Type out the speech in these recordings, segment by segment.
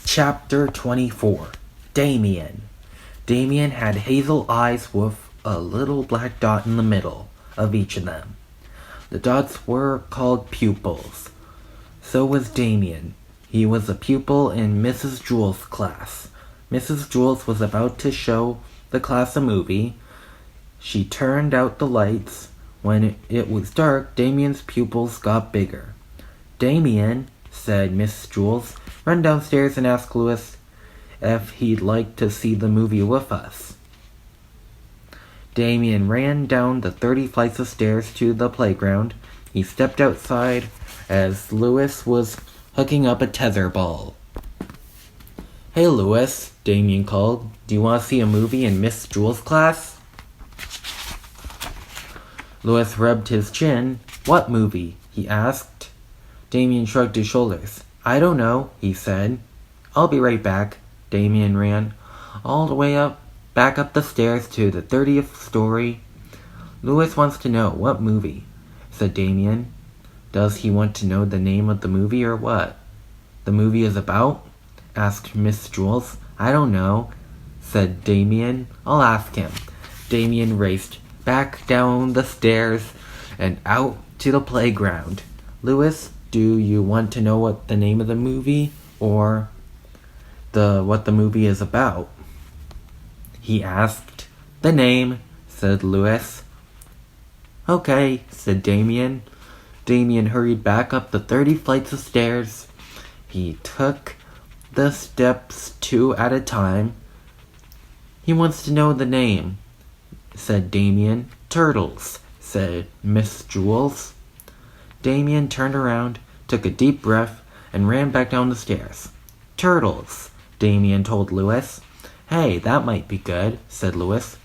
Chapter 24. Damien. Damien had hazel eyes with a little black dot in the middle of each of them. The dots were called pupils. So was Damien. He was a pupil in Mrs. Jewell's class. Mrs. Jewell was about to show the class a movie. She turned out the lights. When it was dark, Damien's pupils got bigger. "Damien," said Miss Jewell, "run downstairs and ask Louis if he'd like to see the movie with us." Damien ran down the 30 flights of stairs to the playground. He stepped outside as Louis was hooking up a tetherball. "Hey, Louis," Damien called. "Do you want to see a movie in Miss Jewell's class?" Louis rubbed his chin. "What movie?" he asked. Damien shrugged his shoulders. "I don't know," he said. "I'll be right back." Damien ran all the way back up the stairs to the 30th story. "Louis wants to know what movie," said Damien. "Does he want to know the name of the movie or what the movie is about?" asked Miss Jewell. "I don't know," said Damien. "I'll ask him." Damien raced back down the stairs and out to the playground. "Louis, do you want to know what the name of the movie or what the movie is about?" he asked. "The name," said Louis. "Okay," said Damien. Damien hurried back up the 30 flights of stairs. He took the steps 2 at a time. "He wants to know the name," said Damien. "Turtles," said Miss Jewell. Damien turned around, took a deep breath, and ran back down the stairs. "Turtles," Damien told Louis. "Hey, that might be good," said Louis.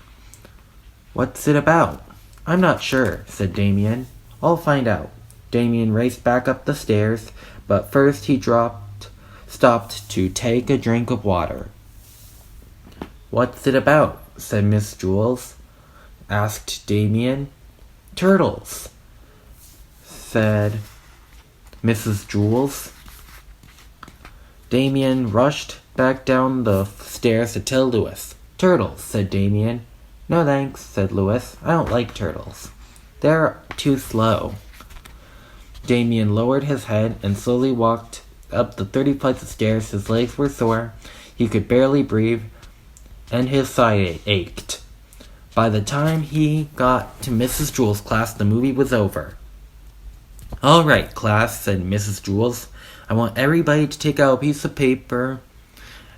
"What's it about?" "I'm not sure," said Damien. "I'll find out." Damien raced back up the stairs, but first he stopped to take a drink of water. "What's it about?" said Miss Jewell. Asked Damien. "Turtles," said Mrs. Jewell. Damien rushed back down the stairs to tell Louis. "Turtles," said Damien. "No thanks," said Louis. "I don't like turtles. They're too slow." Damien lowered his head and slowly walked up the 30 flights of stairs. His legs were sore. He could barely breathe, and his side ached. By the time he got to Mrs. Jewell's class, the movie was over. "All right, class," said Mrs. Jewell. "I want everybody to take out a piece of paper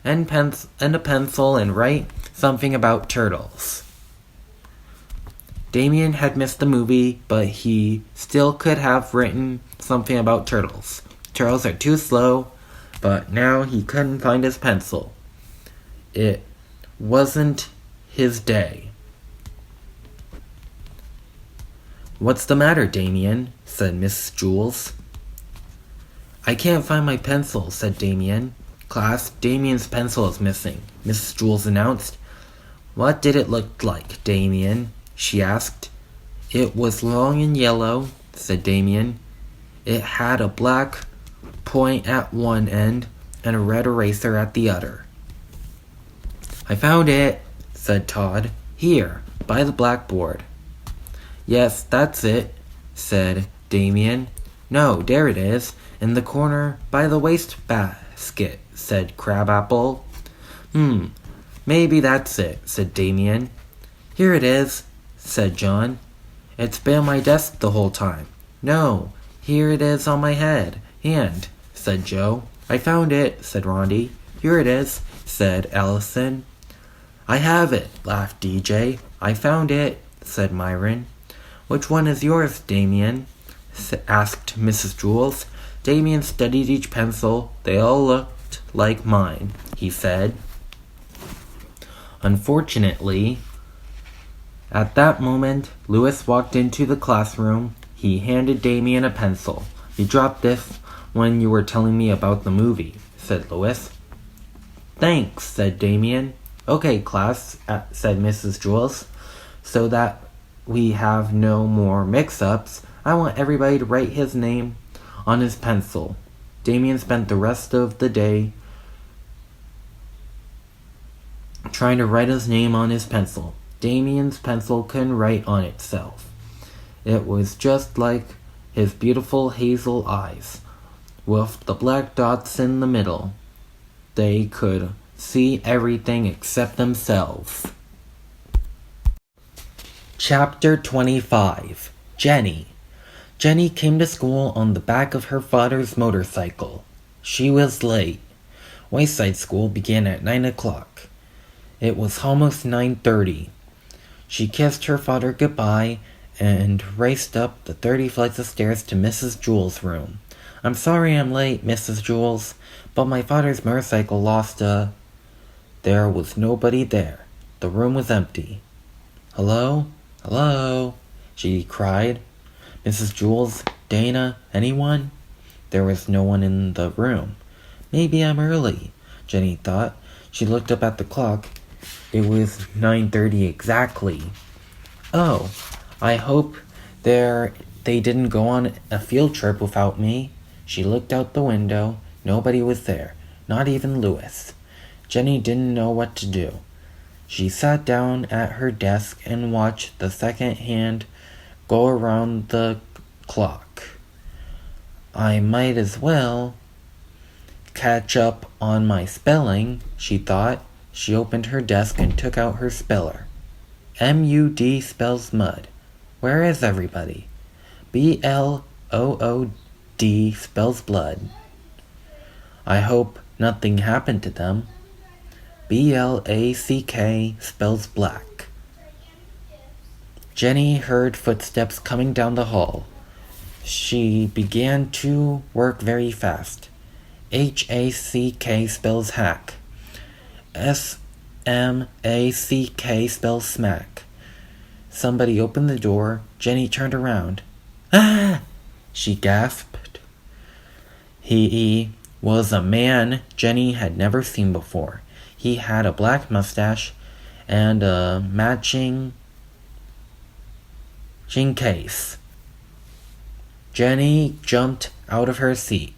and a pencil and write something about turtles." Damien had missed the movie, but he still could have written something about turtles. Turtles are too slow, but now he couldn't find his pencil. It wasn't his day. "What's the matter, Damien?" said Miss Jewell. "I can't find my pencil," said Damien. "Class, Damien's pencil is missing," Mrs. Jewell announced. "What did it look like, Damien?" she asked. "It was long and yellow," said Damien. "It had a black point at one end and a red eraser at the other." "I found it," said Todd. "Here, by the blackboard." "Yes, that's it," said Damien. "No, there it is, in the corner by the wastebasket," said Crabapple. Maybe that's it," said Damien. "Here it is," said John. "It's been on my desk the whole time." "No, here it is on my hand," said Joe. "I found it," said Rondi. "Here it is," said Allison. "I have it," laughed DJ. "I found it," said Myron. "Which one is yours, Damien?" asked Mrs. Jewell. Damien studied each pencil. "They all looked like mine," he said. Unfortunately, at that moment, Louis walked into the classroom. He handed Damien a pencil. "You dropped this when you were telling me about the movie," said Louis. "Thanks," said Damien. "Okay, class," said Mrs. Jewell. "So that we have no more mix-ups, I want everybody to write his name on his pencil." Damien spent the rest of the day trying to write his name on his pencil. Damien's pencil couldn't write on itself. It was just like his beautiful hazel eyes, with the black dots in the middle. They could see everything except themselves. Chapter 25. Jenny. Jenny came to school on the back of her father's motorcycle. She was late. Wayside school began at 9 o'clock. It was almost 9:30. She kissed her father goodbye and raced up the 30 flights of stairs to Mrs. Jewell's room. "I'm sorry I'm late, Mrs. Jewells, but my father's motorcycle lost a—" There was nobody there. The room was empty. "Hello? Hello?" she cried. "Mrs. Jewells? Dana? Anyone?" There was no one in the room. "Maybe I'm early," Jenny thought. She looked up at the clock. It was 9:30 exactly. "Oh, I hope they didn't go on a field trip without me." She looked out the window. Nobody was there, not even Louis. Jenny didn't know what to do. She sat down at her desk and watched the second hand go around the clock. "I might as well catch up on my spelling," she thought. She opened her desk and took out her speller. M-U-D spells mud. Where is everybody? B-L-O-O-D spells blood. I hope nothing happened to them. B-L-A-C-K spells black. Jenny heard footsteps coming down the hall. She began to work very fast. H-A-C-K spells hack. S-M-A-C-K spells smack. Somebody opened the door. Jenny turned around. "Ah!" she gasped. He was a man Jenny had never seen before. He had a black mustache and a matching case. Jenny jumped out of her seat.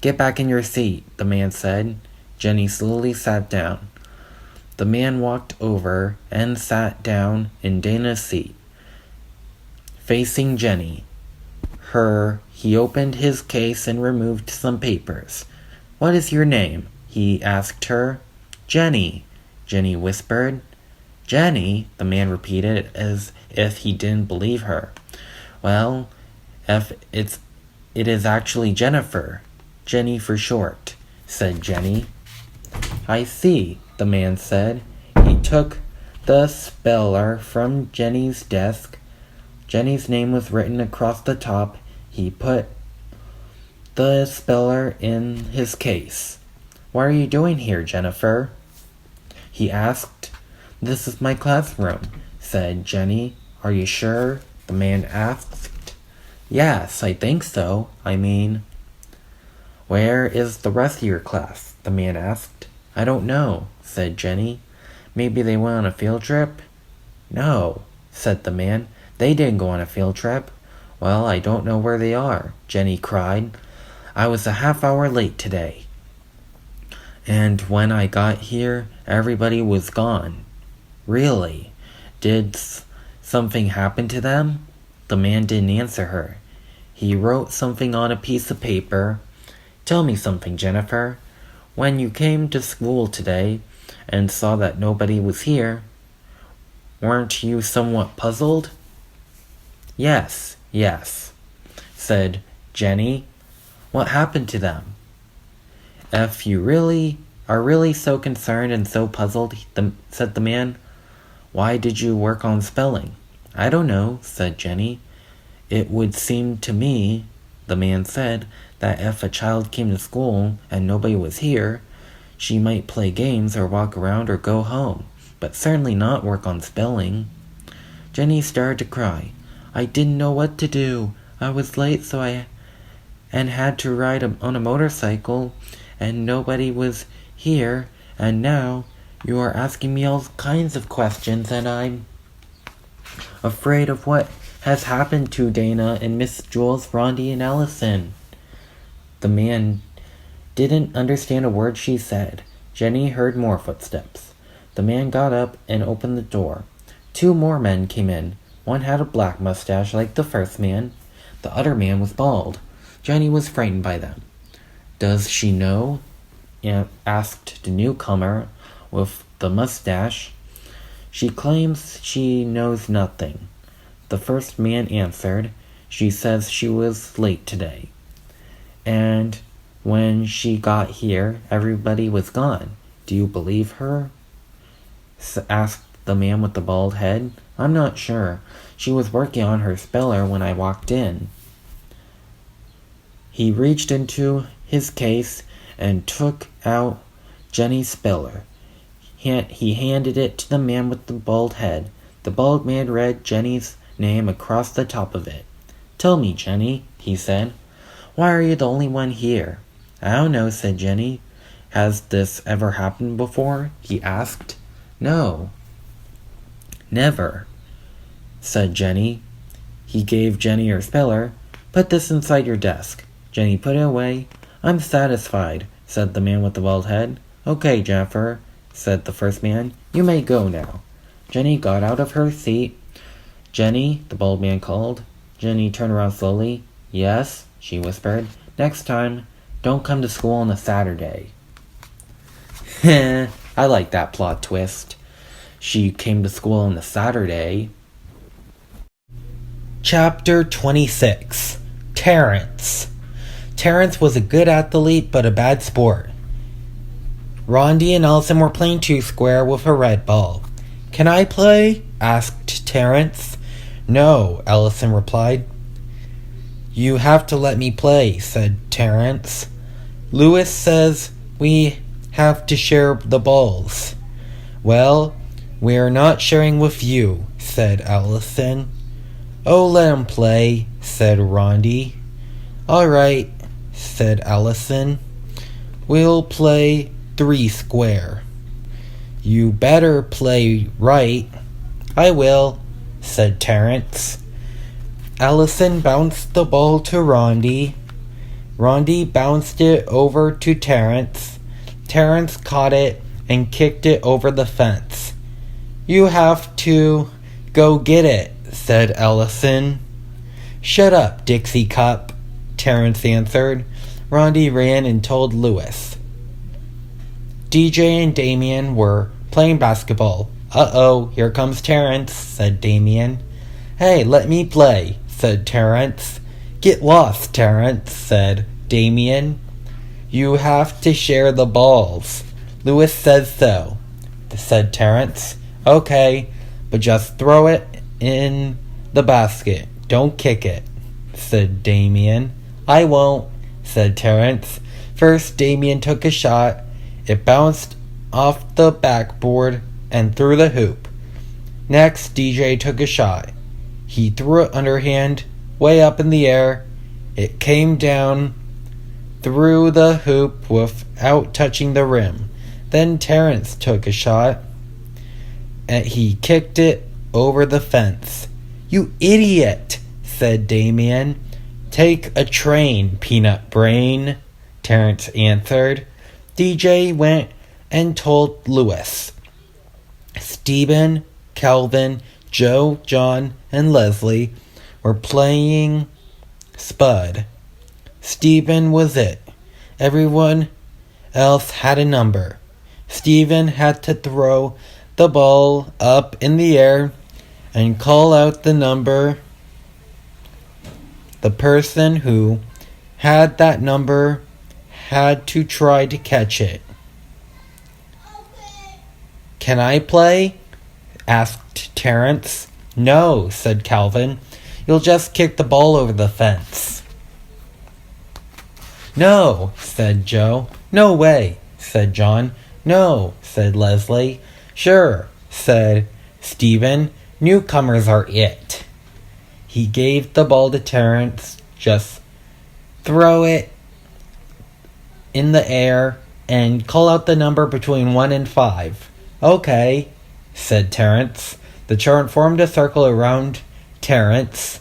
"Get back in your seat," the man said. Jenny slowly sat down. The man walked over and sat down in Dana's seat, facing Jenny. He opened his case and removed some papers. "What is your name?" he asked her. "Jenny," Jenny whispered. "Jenny," the man repeated as if he didn't believe her. "Well, it is actually Jennifer. Jenny for short," said Jenny. "I see," the man said. He took the speller from Jenny's desk. Jenny's name was written across the top. He put the speller in his case. "What are you doing here, Jennifer?" he asked. "This is my classroom," said Jenny. "Are you sure?" the man asked. "Yes, I think so. Where is the rest of your class?" the man asked. "I don't know," said Jenny. "Maybe they went on a field trip?" "No," said the man. "They didn't go on a field trip." "Well, I don't know where they are," Jenny cried. "I was a half hour late today. And when I got here, everybody was gone." "Really? Did something happen to them?" The man didn't answer her. He wrote something on a piece of paper. "Tell me something, Jennifer. When you came to school today and saw that nobody was here, weren't you somewhat puzzled?" Yes, said Jenny. "What happened to them?" "If you are really so concerned and so puzzled," said the man, "why did you work on spelling?" "I don't know," said Jenny. "It would seem to me," the man said, "that if a child came to school and nobody was here, she might play games or walk around or go home, but certainly not work on spelling." Jenny started to cry. "I didn't know what to do. I was late and had to ride on a motorcycle, and nobody was here, and now you are asking me all kinds of questions, and I'm afraid of what has happened to Dana and Miss Jules, Rondi, and Allison." The man didn't understand a word she said. Jenny heard more footsteps. The man got up and opened the door. 2 more men came in. One had a black mustache like the first man. The other man was bald. Jenny was frightened by them. "Does she know?" asked the newcomer with the mustache. "She claims she knows nothing," the first man answered. "She says she was late today. And when she got here, everybody was gone. Do you believe her?" asked the man with the bald head. "I'm not sure. She was working on her speller when I walked in." He reached into his case and took out Jenny's speller. He handed it to the man with the bald head. The bald man read Jenny's name across the top of it. "Tell me, Jenny," he said. "Why are you the only one here?" "I don't know," said Jenny. "Has this ever happened before?" he asked. "No, never," said Jenny. He gave Jenny her speller. "Put this inside your desk." Jenny put it away. "I'm satisfied," said the man with the bald head. "Okay, Jennifer," said the first man. "You may go now." Jenny got out of her seat. "Jenny," the bald man called. Jenny turned around slowly. "Yes," she whispered. "Next time, don't come to school on a Saturday." I like that plot twist. She came to school on a Saturday. Chapter 26. Terence. Terence was a good athlete but a bad sport. Rondi and Ellison were playing 2-square with a red ball. "Can I play?" asked Terence. "No," Ellison replied. "You have to let me play," said Terence. "Lewis says we have to share the balls." "Well, we're not sharing with you," said Ellison. "Oh, let him play," said Rondi. "All right," said Ellison. "We'll play 3-square." "You better play right." "I will," said Terence. Ellison bounced the ball to Rondi. Rondi bounced it over to Terence. Terence caught it and kicked it over the fence. "You have to go get it," said Ellison. "Shut up, Dixie Cup," Terence answered. Rondi ran and told Lewis. DJ and Damien were playing basketball. "Uh-oh, here comes Terence," said Damien. "Hey, let me play," said Terence. "Get lost, Terence," said Damien. "You have to share the balls." "Lewis says so," said Terence. "Okay, but just throw it in the basket. Don't kick it," said Damien. "I won't," said Terence. First, Damien took a shot. It bounced off the backboard and through the hoop. Next, DJ took a shot. He threw it underhand, way up in the air. It came down through the hoop without touching the rim. Then Terence took a shot, and he kicked it over the fence. "You idiot," said Damien. "Take a train, peanut brain," Terence answered. DJ went and told Lewis. Stephen, Calvin, Joe, John, and Leslie were playing Spud. Stephen was it. Everyone else had a number. Stephen had to throw the ball up in the air and call out the number. The person who had that number had to try to catch it. "Can I play?" asked Terence. "No," said Calvin. "You'll just kick the ball over the fence." "No," said Joe. "No way," said John. "No," said Leslie. "Sure," said Stephen. "Newcomers are it." He gave the ball to Terence. "Just throw it in the air and call out the number between 1 and 5. "Okay," said Terence. The children formed a circle around Terence.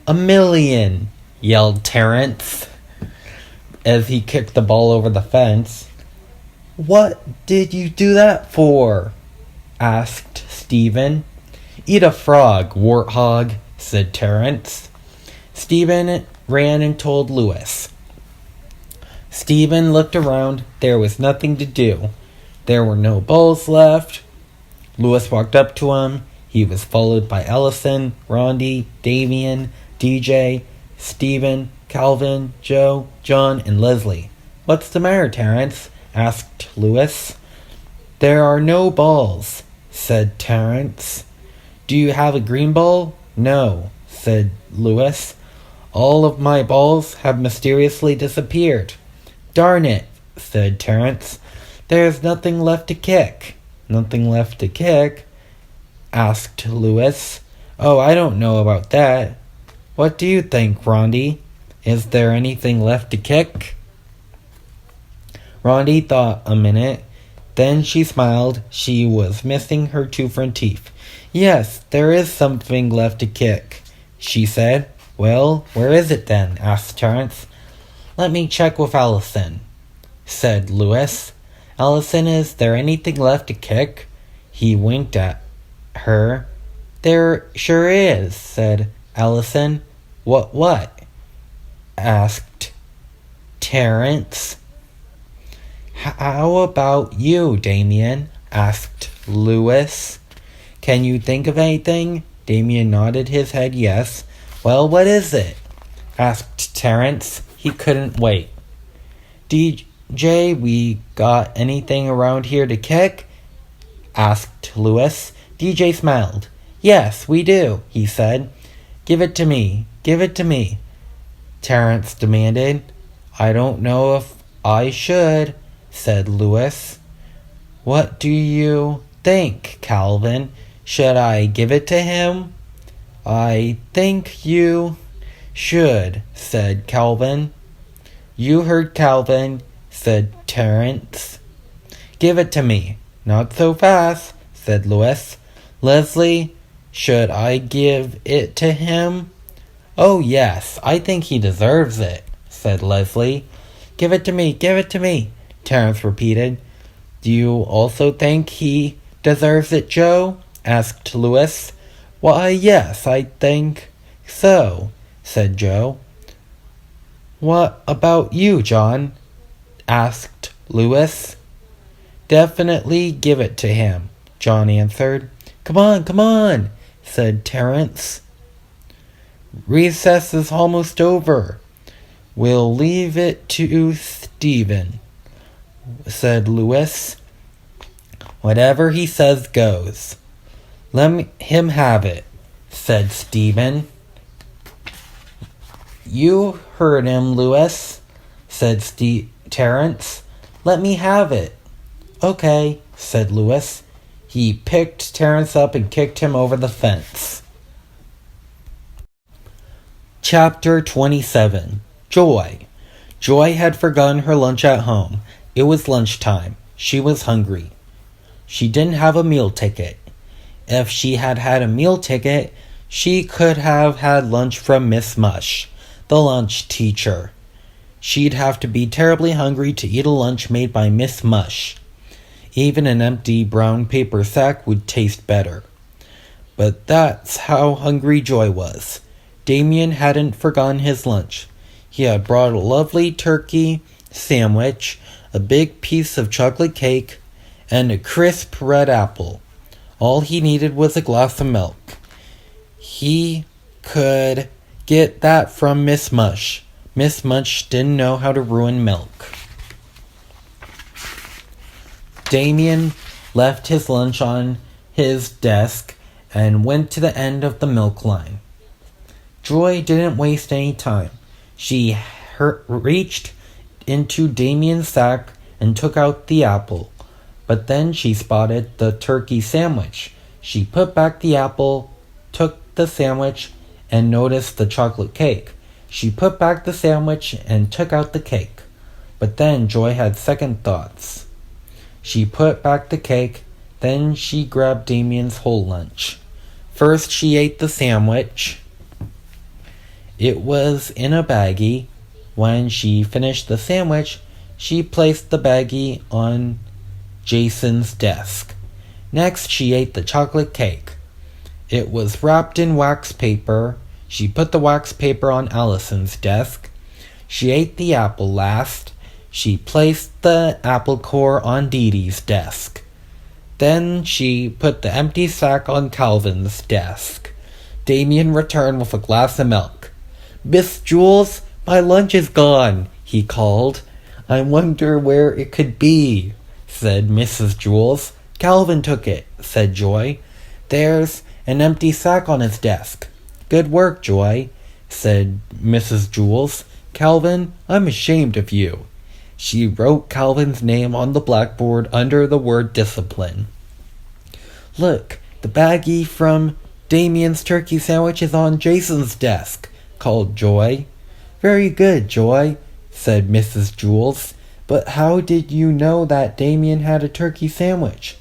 "1,000,000, yelled Terence as he kicked the ball over the fence. "What did you do that for?" asked Stephen. Eat a frog, warthog, said Terence. Stephen ran and told Lewis. Stephen looked around. There was nothing to do. There were no balls left. Lewis walked up to him. He was followed by Ellison, Rondi, Damien, DJ, Stephen, Calvin, Joe, John, and Leslie. What's the matter, Terence? Asked Lewis. There are no balls, said Terence. Do you have a green ball? No, said Lewis. All of my balls have mysteriously disappeared. Darn it, said Terence. There's nothing left to kick. Nothing left to kick? Asked Lewis. Oh, I don't know about that. What do you think, Rondi? Is there anything left to kick? Rondi thought a minute. Then she smiled. She was missing her two front teeth. Yes, there is something left to kick, she said. Well, where is it then? Asked Terence. Let me check with Ellison, said Lewis. Ellison, is there anything left to kick? He winked at her. There sure is, said Ellison. What? Asked Terence. How about you, Damien? Asked Lewis. Can you think of anything? Damien nodded his head yes. Well, what is it? Asked Terence. He couldn't wait. DJ, we got anything around here to kick? Asked Lewis. DJ smiled. Yes, we do, he said. Give it to me. Give it to me, Terence demanded. I don't know if I should, said Lewis. What do you think, Calvin? Should I give it to him? I think you should, said Calvin. You heard Calvin, said Terence. Give it to me. Not so fast, said Lewis. Leslie, should I give it to him? Oh, yes, I think he deserves it, said Leslie. Give it to me, give it to me, Terence repeated. Do you also think he deserves it, Joe? Asked Lewis. Why, yes, I think so, said Joe. What about you, John? Asked Lewis. Definitely give it to him, John answered. Come on, said Terence. Recess is almost over. We'll leave it to Stephen, said Lewis. Whatever he says goes. Let him have it, said Stephen. You heard him, Lewis, said Terence. Let me have it. Okay, said Lewis. He picked Terence up and kicked him over the fence. Chapter 27. Joy. Joy had forgotten her lunch at home. It was lunchtime. She was hungry. She didn't have a meal ticket. If she had had a meal ticket, she could have had lunch from Miss Mush, the lunch teacher. She'd have to be terribly hungry to eat a lunch made by Miss Mush. Even an empty brown paper sack would taste better. But that's how hungry Joy was. Damien hadn't forgotten his lunch. He had brought a lovely turkey sandwich, a big piece of chocolate cake, and a crisp red apple. All he needed was a glass of milk. He could get that from Miss Mush. Miss Mush didn't know how to ruin milk. Damien left his lunch on his desk and went to the end of the milk line. Joy didn't waste any time. She reached into Damien's sack and took out the apple. But then she spotted the turkey sandwich. She put back the apple, took the sandwich, and noticed the chocolate cake. She put back the sandwich and took out the cake. But then Joy had second thoughts. She put back the cake, then she grabbed Damien's whole lunch. First she ate the sandwich. It was in a baggie. When she finished the sandwich, she placed the baggie on Jason's desk. Next, she ate the chocolate cake. It was wrapped in wax paper. She put the wax paper on Allison's desk. She ate the apple last. She placed the apple core on Dee Dee's desk. Then she put the empty sack on Calvin's desk. Damien returned with a glass of milk. "Miss Jules, my lunch is gone," he called. "I wonder where it could be," said Mrs. Jules. "Calvin took it," said Joy. "There's an empty sack on his desk." "Good work, Joy," said Mrs. Jules. "Calvin, I'm ashamed of you." She wrote Calvin's name on the blackboard under the word discipline. "Look, the baggie from Damien's turkey sandwich is on Jason's desk," called Joy. "Very good, Joy," said Mrs. Jules. "But how did you know that Damien had a turkey sandwich?"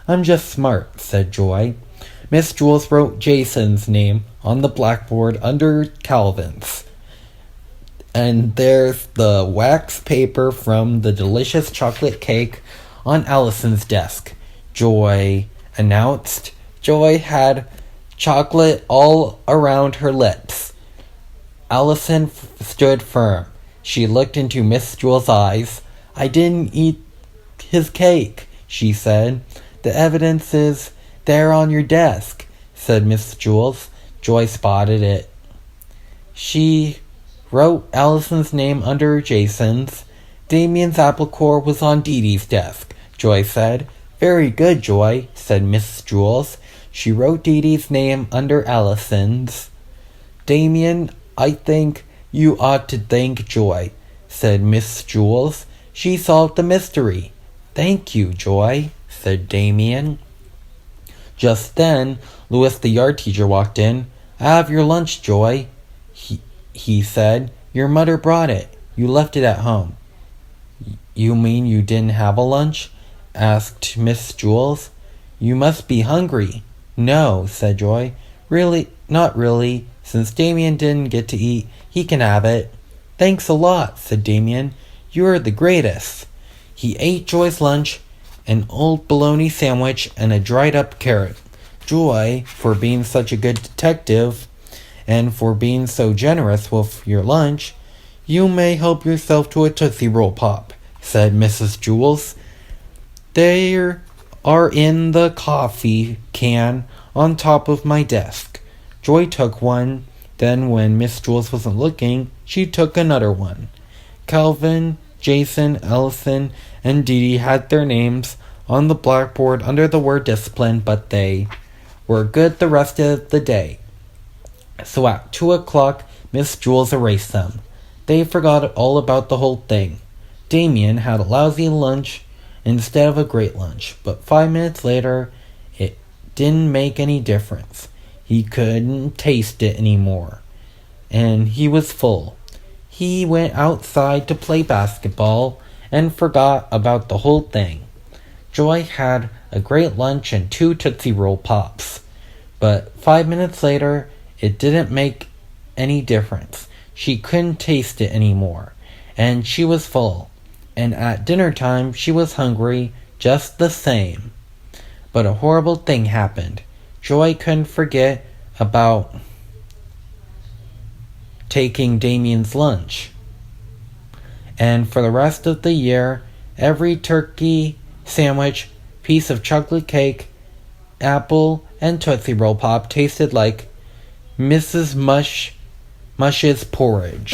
"I'm just smart," said Joy. Miss Jules wrote Jason's name on the blackboard under Calvin's. And there's the wax paper from the delicious chocolate cake on Allison's desk, Joy announced. Joy had chocolate all around her lips. Allison stood firm. She looked into Miss Jules' eyes. "I didn't eat his cake," she said. "The evidence is there on your desk," said Miss Jules. Joy spotted it. She wrote Allison's name under Jason's. "Damien's apple core was on Dee Dee's desk," Joy said. "Very good, Joy," said Miss Jules. She wrote Dee Dee's name under Allison's. "Damien, I think you ought to thank Joy," said Miss Jules. "She solved the mystery." "Thank you, Joy," said Damien. Just then, Louis the yard teacher walked in. "I have your lunch, Joy," he said. "Your mother brought it. You left it at home." "You mean you didn't have a lunch?" asked Miss Jules. "You must be hungry." "No," said Joy. "Really, not really. Since Damien didn't get to eat, he can have it." "Thanks a lot," said Damien. "You're the greatest." He ate Joy's lunch, an old bologna sandwich, and a dried-up carrot. Joy, for being such a good detective, and for being so generous with your lunch, "You may help yourself to a Tootsie Roll Pop," said Mrs. Jules. "They are in the coffee can on top of my desk." Joy took one. Then, when Miss Jules wasn't looking, she took another one. Calvin, Jason, Allison, and Dee Dee had their names on the blackboard under the word discipline, but they were good the rest of the day. So at 2:00, Miss Jules erased them. They forgot all about the whole thing. Damien had a lousy lunch instead of a great lunch, but 5 minutes later, it didn't make any difference. He couldn't taste it anymore, and he was full. He went outside to play basketball and forgot about the whole thing. Joy had a great lunch and 2 Tootsie Roll Pops, but 5 minutes later, it didn't make any difference. She couldn't taste it anymore, and she was full. And at dinner time, she was hungry just the same. But a horrible thing happened. Joy couldn't forget about taking Damien's lunch. And for the rest of the year, every turkey sandwich, piece of chocolate cake, apple, and Tootsie Roll Pop tasted like Mrs. Mush's porridge.